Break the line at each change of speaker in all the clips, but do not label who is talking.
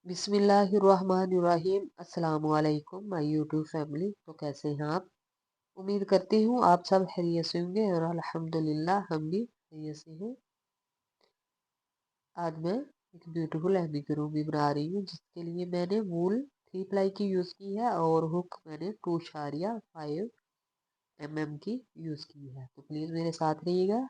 बिस्मिल्लाहिर्रहमानिर्रहीम। अस्सलाम वालेकुम माय यूट्यूब फैमिली। तो कैसे हैं आप? उम्मीद करती हूँ आप सब खैरियत से होंगे और अल्हम्दुलिल्लाह हम भी खैरियत से हैं। आज मैं एक ब्यूटीफुल एम्बिगुरुमी बना रही हूँ जिसके लिए मैंने वूल 3 प्लाई की यूज़ की है और हुक मैंने 2.5 mm की यूज़ की है। तो प्लीज़ मेरे साथ रहिएगा।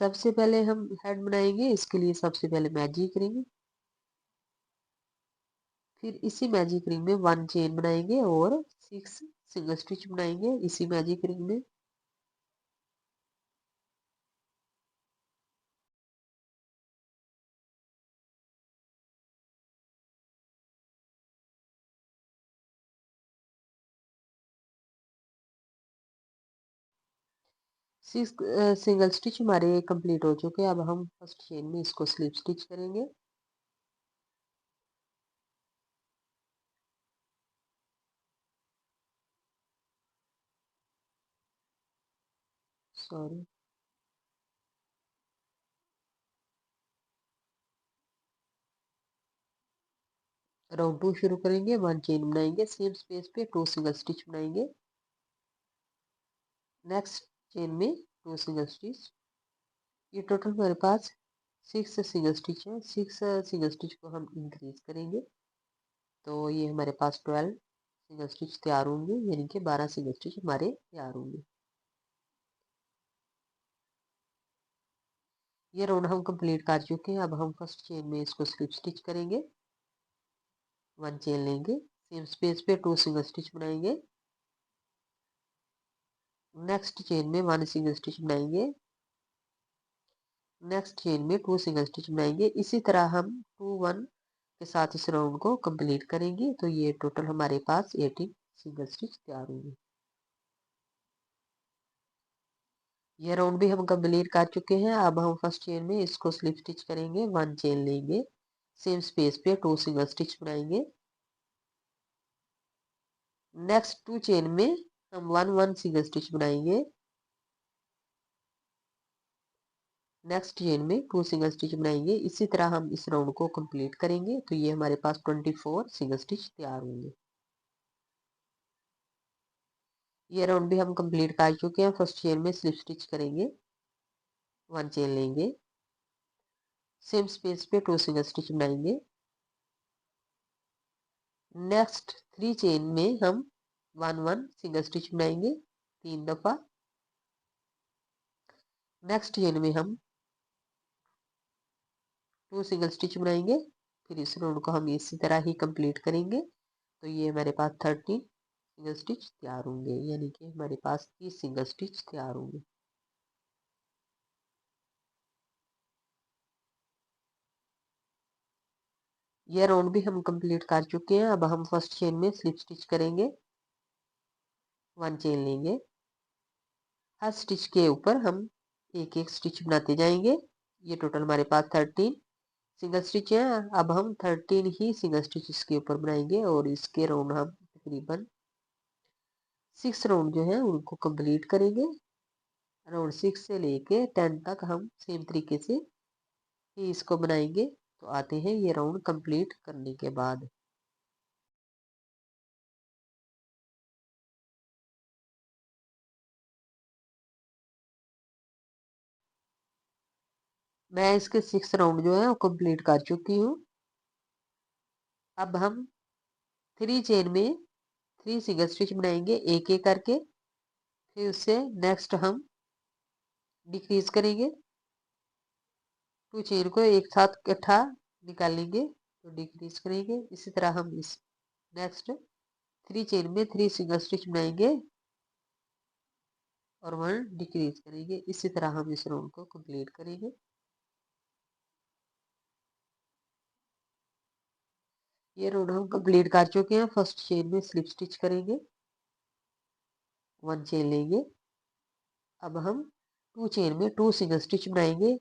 सबसे पहले हम हेड बनाएंगे। इसके लिए सबसे पहले मैजिक रिंग, फिर इसी मैजिक रिंग में 1 चेन बनाएंगे और 6 सिंगल स्टिच बनाएंगे इसी मैजिक रिंग में। सिक्स सिंगल स्टिच हमारे कंप्लीट हो चुके हैं। अब हम फर्स्ट चेन में इसको स्लिप स्टिच करेंगे। सॉरी, राउंड 2 शुरू करेंगे। 1 चेन बनाएंगे, सेम स्पेस पे 2 सिंगल स्टिच बनाएंगे। नेक्स्ट चेन में 2 सिंगल स्टिच। ये टोटल हमारे पास 6 सिंगल स्टिच है। 6 सिंगल स्टिच को हम इंक्रीज करेंगे तो ये हमारे पास 12 सिंगल स्टिच तैयार होंगे, यानी कि 12 सिंगल स्टिच हमारे तैयार होंगे। ये राउंड हम कंप्लीट कर चुके हैं। अब हम फर्स्ट चेन में इसको स्लिप स्टिच करेंगे। 1 चेन लेंगे, सेम स्पेस पे 2 सिंगल स्टिच बनाएंगे। नेक्स्ट चेन में 1 सिंगल स्टिच बनाएंगे। नेक्स्ट चेन में 2 सिंगल स्टिच बनाएंगे। इसी तरह हम 2 1 के साथ इस राउंड को कंप्लीट करेंगे तो ये टोटल हमारे पास 18 सिंगल स्टिच तैयार होंगे। ये राउंड भी हम कंप्लीट कर चुके हैं। अब हम फर्स्ट चेन में इसको स्लिप स्टिच करेंगे। 1 चेन लेंगे, सेम स्पेस पे 2 सिंगल स्टिच बनाएंगे। नेक्स्ट 2 चेन में हम 1 1 सिंगल स्टिच बनाएंगे। नेक्स्ट चेन में 2 सिंगल स्टिच बनाएंगे। इसी तरह हम इस राउंड को कंप्लीट करेंगे तो ये हमारे पास 24 सिंगल स्टिच तैयार होंगे। ये राउंड भी हम कंप्लीट कर चुके हैं। फर्स्ट चेन में स्लिप स्टिच करेंगे। 1 चेन लेंगे, सेम स्पेस पे 2 सिंगल स्टिच बनाएंगे। नेक्स्ट 3 चेन में हम 1 1 सिंगल स्टिच बनाएंगे 3 दफा। नेक्स्ट चेन में हम 2 सिंगल स्टिच बनाएंगे। फिर इस राउंड को हम इसी तरह ही कंप्लीट करेंगे तो ये हमारे पास 13 सिंगल स्टिच तैयार होंगे, यानी कि हमारे पास 30 सिंगल स्टिच तैयार होंगे। ये राउंड भी हम कंप्लीट कर चुके हैं। अब हम फर्स्ट चेन में स्लिप स्टिच करेंगे। 1 चेन लेंगे, हर स्टिच के ऊपर हम एक एक स्टिच बनाते जाएंगे। ये टोटल हमारे पास 13 सिंगल स्टिच है। अब हम 13 ही सिंगल स्टिच इसके ऊपर बनाएंगे और इसके राउंड हम तकरीबन 6 राउंड जो है उनको कंप्लीट करेंगे। राउंड 6 से लेके 10 तक हम सेम तरीके से ही इसको बनाएंगे। तो आते हैं ये राउंड कंप्लीट करने के बाद। मैं इसके 6 राउंड जो है वो कंप्लीट कर चुकी हूँ। अब हम 3 चेन में 3 सिंगल स्टिच बनाएंगे एक एक करके। फिर उससे नेक्स्ट हम डिक्रीज करेंगे। 2 चेन को एक साथ इकट्ठा निकालेंगे तो डिक्रीज करेंगे। इसी तरह हम इस नेक्स्ट 3 चेन में 3 सिंगल स्टिच बनाएंगे और 1 डिक्रीज करेंगे। इसी तरह हम इस राउंड को कंप्लीट करेंगे। ये राउंड हम कंप्लीट कर चुके हैं। फर्स्ट चेन में स्लिप स्टिच करेंगे। 1 चेन लेंगे। अब हम 2 चेन में 2 सिंगल स्टिच बनाएंगे।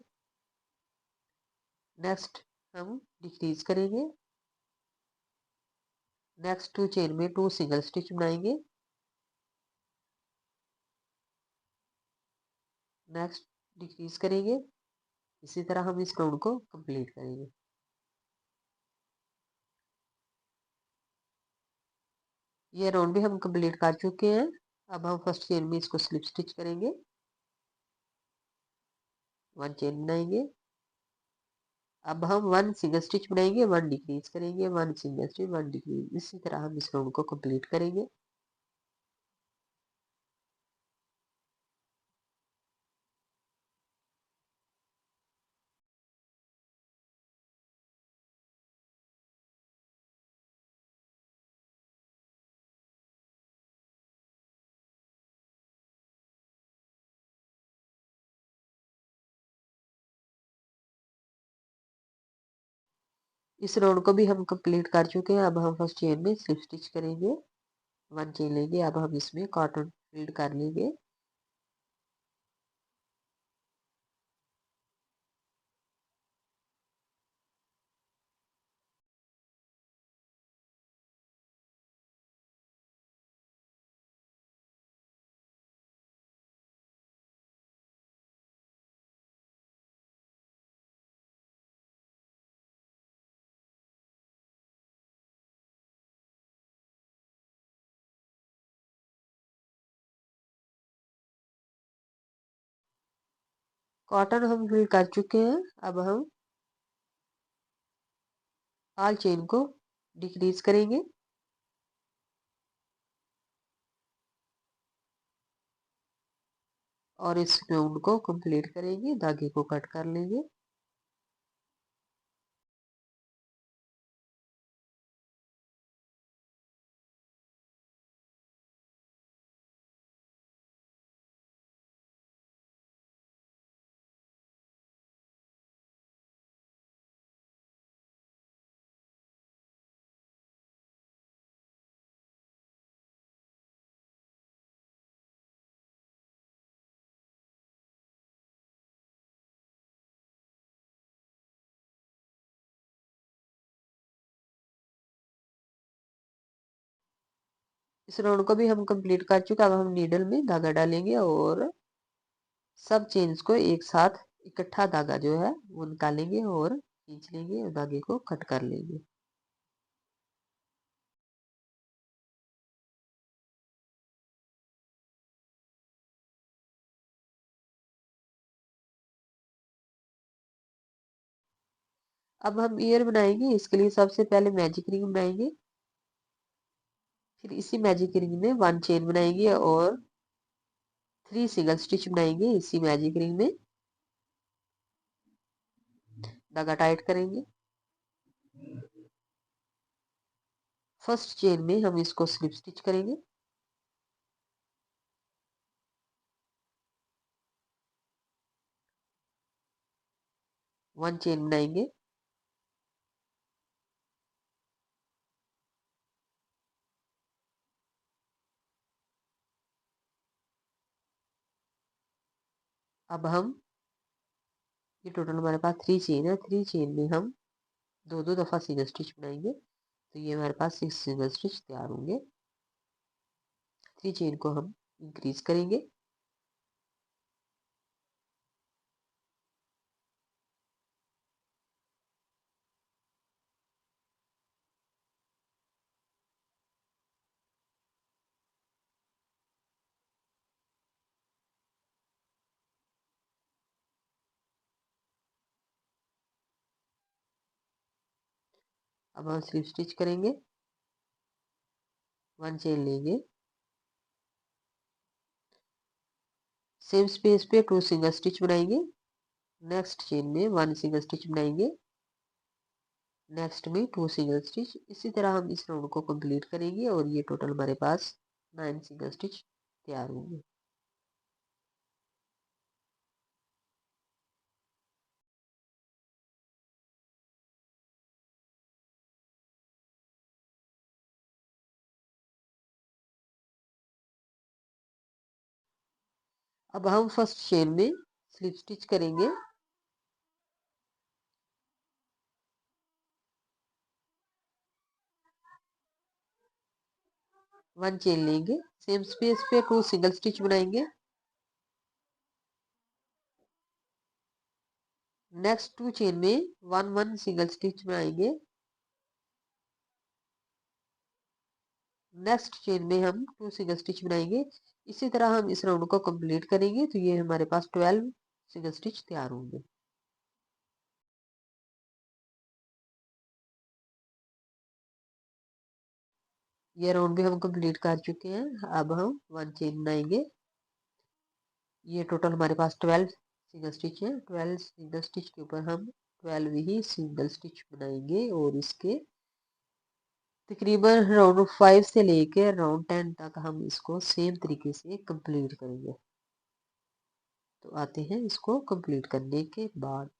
नेक्स्ट हम डिक्रीज करेंगे। नेक्स्ट 2 चेन में 2 सिंगल स्टिच बनाएंगे। नेक्स्ट डिक्रीज करेंगे। इसी तरह हम इस राउंड को कंप्लीट करेंगे। ये राउंड भी हम कंप्लीट कर चुके हैं। अब हम फर्स्ट चेन में इसको स्लिप स्टिच करेंगे, 1 चेन बनाएंगे। अब हम 1 सिंगल स्टिच बनाएंगे, 1 डिक्रीज करेंगे, 1 सिंगल स्टिच, 1 डिक्रीज। इसी तरह हम इस राउंड को कंप्लीट करेंगे। इस राउंड को भी हम कंप्लीट कर चुके हैं। अब हम फर्स्ट चेन में स्लिप स्टिच करेंगे, 1 चेन लेंगे। अब हम इसमें कॉटन फिल्ड कर लेंगे। कॉटन हम फिल कर चुके हैं। अब हम ऑल चेन को डिक्रीज करेंगे। और इस राउंड को कंप्लीट करेंगे, धागे को कट कर लेंगे। इस राउंड को भी हम कंप्लीट कर चुके हैं। अब हम नीडल में धागा डालेंगे और सब चेन्स को एक साथ इकट्ठा धागा जो है वो निकालेंगे और खींच लेंगे और धागे को कट कर लेंगे। अब हम ईयर बनाएंगे। इसके लिए सबसे पहले मैजिक रिंग बनाएंगे। फिर इसी मैजिक रिंग में 1 चेन बनाएंगे और 3 सिंगल स्टिच बनाएंगे। इसी मैजिक रिंग में धागा टाइट करेंगे। फर्स्ट चेन में हम इसको स्लिप स्टिच करेंगे। 1 चेन बनाएंगे। अब हम ये टोटल हमारे पास 3 चेन है। 3 चेन में हम दो दो दफा सिंगल स्टिच बनाएंगे, तो ये हमारे पास 6 सिंगल स्टिच तैयार होंगे। 3 चेन को हम इंक्रीज करेंगे। अब हम स्लिप स्टिच करेंगे, 1 चेन लेंगे। सेम स्पेस पे 2 सिंगल स्टिच बनाएंगे। नेक्स्ट चेन में 1 सिंगल स्टिच बनाएंगे। नेक्स्ट में 2 सिंगल स्टिच। इसी तरह हम इस राउंड को कंप्लीट करेंगे और ये टोटल हमारे पास 9 सिंगल स्टिच तैयार होंगे। अब हम फर्स्ट चेन में स्लिप स्टिच करेंगे। 1 चेन लेंगे, सेम स्पेस पे 2 सिंगल स्टिच बनाएंगे। नेक्स्ट 2 चेन में 1 सिंगल स्टिच बनाएंगे। नेक्स्ट चेन में हम 2 सिंगल स्टिच बनाएंगे। इसी तरह हम इस राउंड को कंप्लीट करेंगे तो ये हमारे पास 12 सिंगल स्टिच तैयार होंगे। ये राउंड भी हम कंप्लीट कर चुके हैं। अब हम 1 चेन बनाएंगे। ये टोटल हमारे पास 12 सिंगल स्टिच है। 12 सिंगल स्टिच के ऊपर हम 12 ही सिंगल स्टिच बनाएंगे और इसके तकरीबन राउंड 5 से लेके राउंड 10 तक हम इसको सेम तरीके से कंप्लीट करेंगे। तो आते हैं इसको कंप्लीट करने के बाद।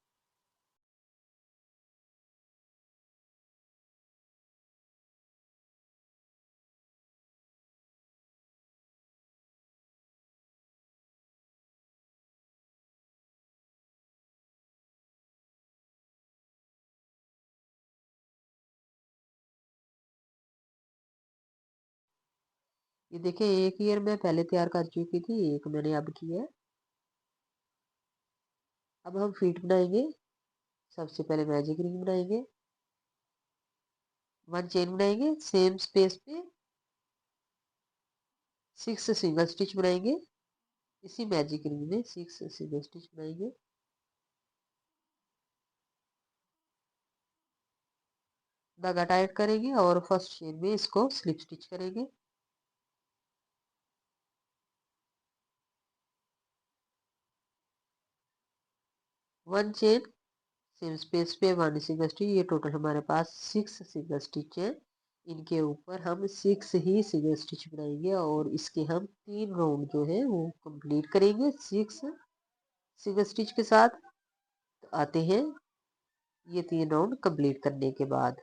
ये देखिए, एक ईयर मैं पहले तैयार कर चुकी थी, एक मैंने अब किया है। अब हम फीट बनाएंगे। सबसे पहले मैजिक रिंग बनाएंगे। 1 चेन बनाएंगे, सेम स्पेस पे 6 सिंगल स्टिच बनाएंगे। इसी मैजिक रिंग में 6 सिंगल स्टिच बनाएंगे। धागा टाइट करेंगे और फर्स्ट चेन में इसको स्लिप स्टिच करेंगे। वन चेन, सेम स्पेस पे 1 सिंगल स्टिच। ये टोटल हमारे पास 6 सिंगल स्टिच है। इनके ऊपर हम 6 ही सिंगल स्टिच बनाएंगे और इसके हम 3 राउंड जो है वो कंप्लीट करेंगे 6 सिंगल स्टिच के साथ। तो आते हैं ये 3 राउंड कंप्लीट करने के बाद।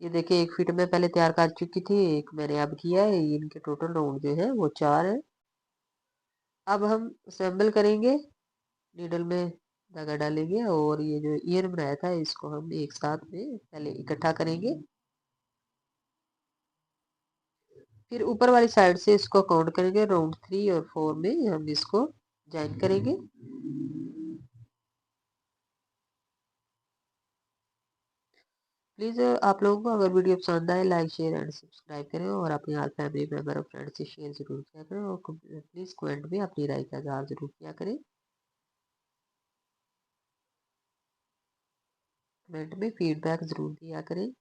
ये देखिए, एक फीट में पहले तैयार कर चुकी थी, एक मैंने अब किया है। इनके टोटल राउंड जो है वो 4 है। अब हम असेंबल करेंगे। नीडल में धागा डालेंगे और ये जो ईयर बनाया था इसको हम एक साथ में पहले इकट्ठा करेंगे। फिर ऊपर वाली साइड से इसको काउंट करेंगे। राउंड 3 और 4 में हम इसको ज्वाइन करेंगे। प्लीज़ आप लोगों को अगर वीडियो पसंद आए, लाइक शेयर एंड सब्सक्राइब करें और अपने हर फैमिली मेम्बर और फ्रेंड से शेयर ज़रूर किया करें और प्लीज़ कमेंट में अपनी राय का इज़हार ज़रूर किया करें। कमेंट में फीडबैक ज़रूर दिया करें।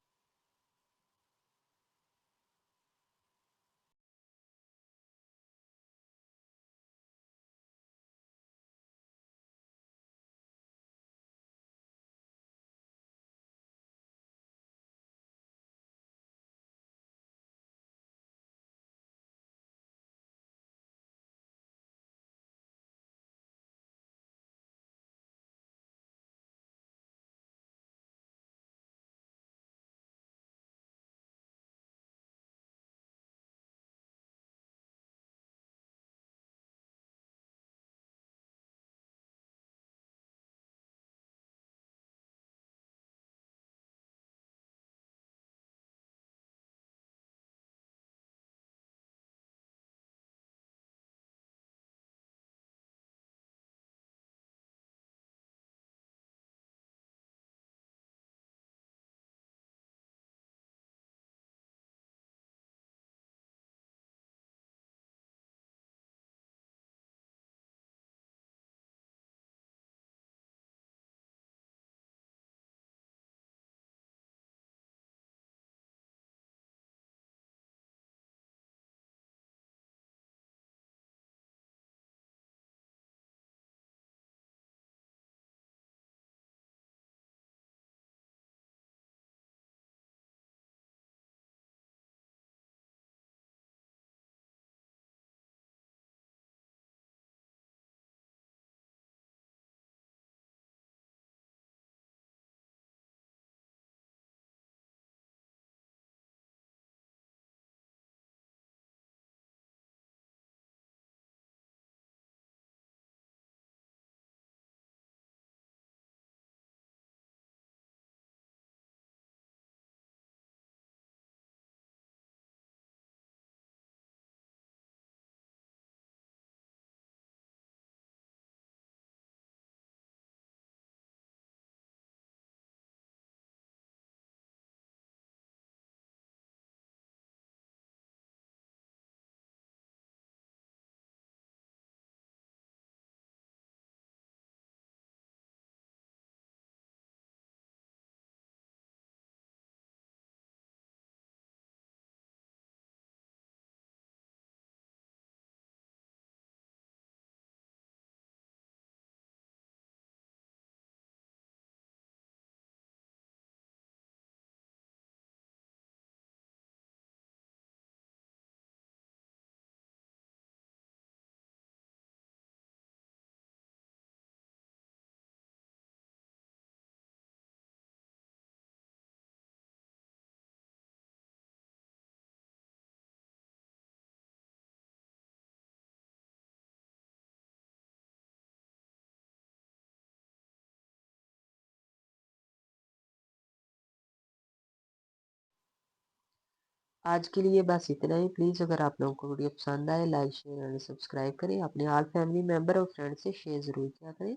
आज के लिए बस इतना ही। प्लीज़ अगर आप लोगों को वीडियो पसंद आए, लाइक शेयर एंड सब्सक्राइब करें। अपने ऑल फैमिली मेम्बर और फ्रेंड से शेयर ज़रूर किया करें।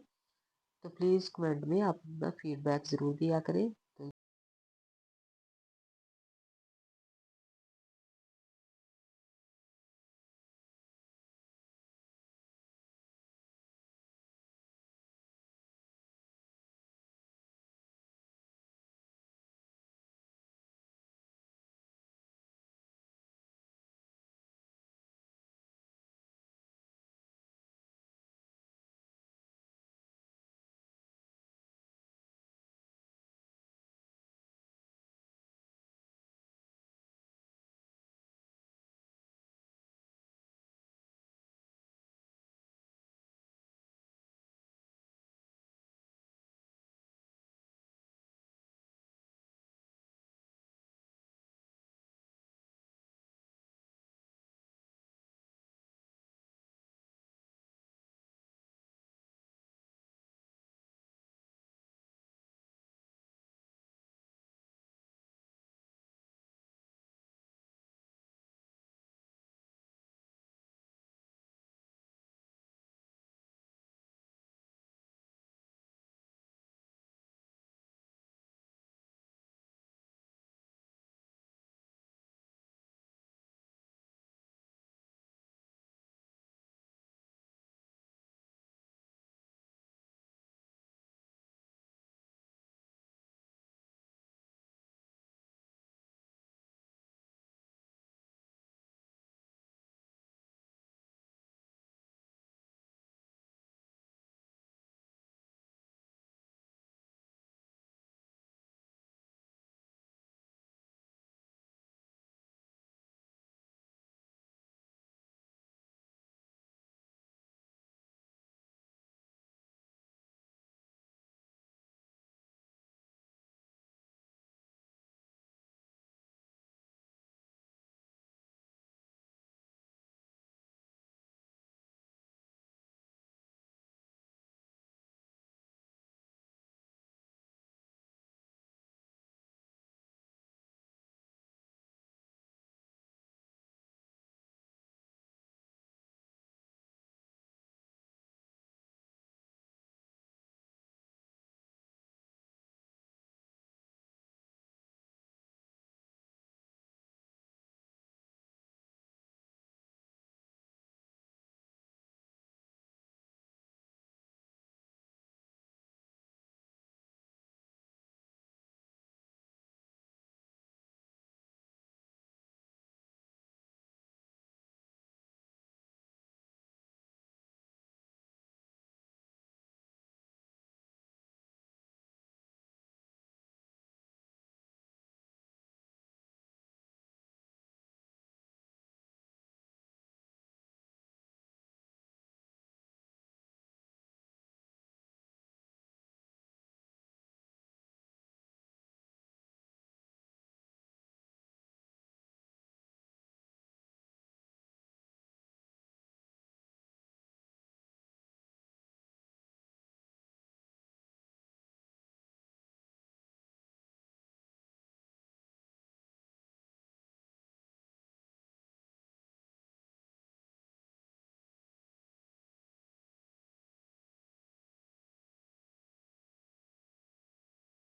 तो प्लीज़ कमेंट में आप अपना फीडबैक ज़रूर दिया करें।